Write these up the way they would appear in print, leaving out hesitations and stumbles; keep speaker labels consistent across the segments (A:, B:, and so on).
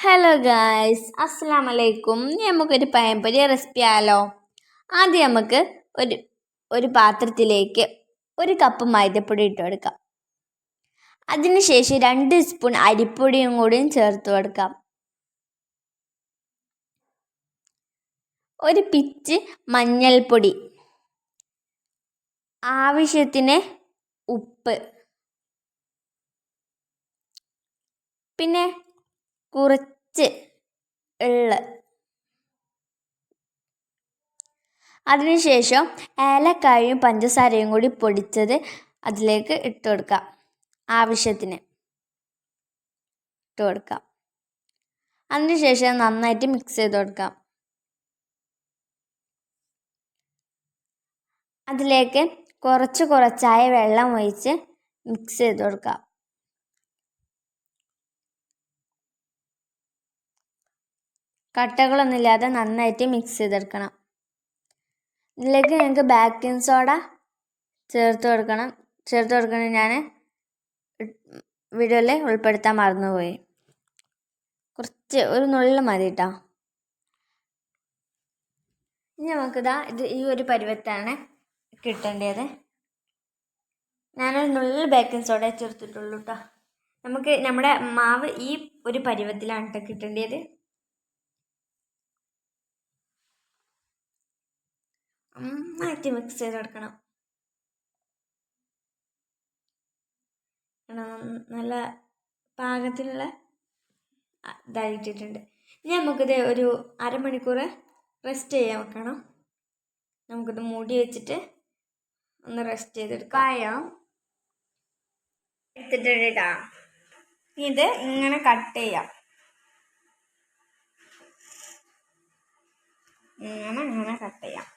A: Hello guys, അസ്സലാം വലൈക്കും. നമുക്കൊരു പഴംപൊരി റെസിപ്പി ആയാലോ. ആദ്യം നമുക്ക് ഒരു പാത്രത്തിലേക്ക് 1 കപ്പ് മൈദപ്പൊടി ഇട്ട് കൊടുക്കാം. അതിനുശേഷം 2 സ്പൂൺ അരിപ്പൊടിയും കൂടിയും ചേർത്ത് കൊടുക്കാം. ഒരു പിഞ്ച് മഞ്ഞൾപ്പൊടി, ആവശ്യത്തിന് ഉപ്പ്, പിന്നെ കുറച്ച് എള്ള്. അതിനുശേഷം ഏലക്കായും പഞ്ചസാരയും കൂടി പൊടിച്ചത് അതിലേക്ക് ഇട്ട് കൊടുക്കാം. ആവശ്യത്തിന് ഇട്ട് കൊടുക്കാം. അതിനുശേഷം നന്നായിട്ട് മിക്സ് ചെയ്ത് കൊടുക്കാം. അതിലേക്ക് കുറച്ചായി വെള്ളം ഒഴിച്ച് മിക്സ് ചെയ്ത് കൊടുക്കാം. കട്ടകളൊന്നുമില്ലാതെ നന്നായിട്ട് മിക്സ് ചെയ്തെടുക്കണം. ഇതിലേക്ക് ഞങ്ങൾക്ക് ബേക്കിംഗ് സോഡ ചേർത്ത് കൊടുക്കണം. ഞാൻ വീഡിയോയിൽ ഉൾപ്പെടുത്താൻ മറന്നുപോയി. ഒരു നുള്ളു മതി കേട്ടോ. ഇനി നമുക്കിത് ഈ ഒരു പരുവത്താണ് കിട്ടേണ്ടത്. ഞാനൊരു നുള്ളു ബേക്കിംഗ് സോഡ ചേർത്തിട്ടുള്ളൂ കേട്ടോ. നമുക്ക് നമ്മുടെ മാവ് ഈ ഒരു പരുവത്തിലാണ് കേട്ടോ കിട്ടേണ്ടത്. നന്നായിട്ട് മിക്സ് ചെയ്ത് കൊടുക്കണം. നല്ല പാകത്തിനുള്ള ഇതായിട്ടിട്ടുണ്ട്. ഇനി നമുക്കിത് ഒരു അരമണിക്കൂർ റെസ്റ്റ് ചെയ്യാൻ വെക്കണം. നമുക്കിത് മൂടി വെച്ചിട്ട് ഒന്ന് റെസ്റ്റ് ചെയ്തെടുക്കാം. എടുത്തിട്ടുണ്ട് കേട്ടോ. ഇത് ഇങ്ങനെ കട്ട് ചെയ്യാം. ഇങ്ങനെ കട്ട് ചെയ്യാം.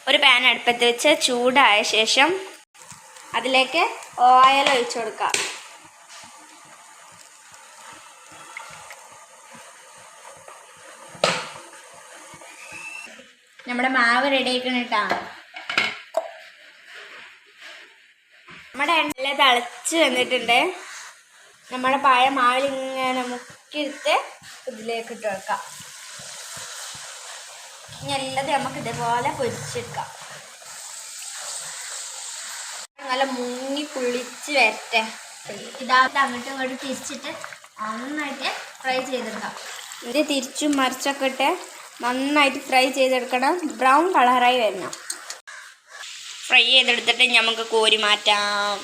A: ഒരു പാൻ അടുപ്പത്ത് വെച്ച് ചൂടായ ശേഷം അതിലേക്ക് ഓയിൽ ഒഴിച്ചു കൊടുക്കാം. നമ്മുടെ മാവ് റെഡി ആക്കണം കേട്ടോ. നമ്മുടെ എണ്ണ തിളച്ച് വന്നിട്ടുണ്ട്. നമ്മുടെ പഴയ മാവിൽ ഇങ്ങനെ മുക്കിയിട്ട് ഇതിലേക്ക് ഇട്ട് വെക്കാം. ഇനി എല്ലാം നമുക്ക് ഇതേപോലെ പൊരിച്ചെടുക്കാം. നല്ല മുങ്ങി കുളിച്ച് വരട്ടെ. ഇതാവട്ടെ അങ്ങോട്ടും ഇങ്ങോട്ടും തിരിച്ചിട്ട് നന്നായിട്ട് ഫ്രൈ ചെയ്തെടുക്കാം. ഇത് തിരിച്ചും മറിച്ചൊക്കെ ഇട്ട് നന്നായിട്ട് ഫ്രൈ ചെയ്തെടുക്കണം. ബ്രൗൺ കളറായി വരണം. ഫ്രൈ ചെയ്തെടുത്തിട്ട് നമുക്ക് കോരി മാറ്റാം.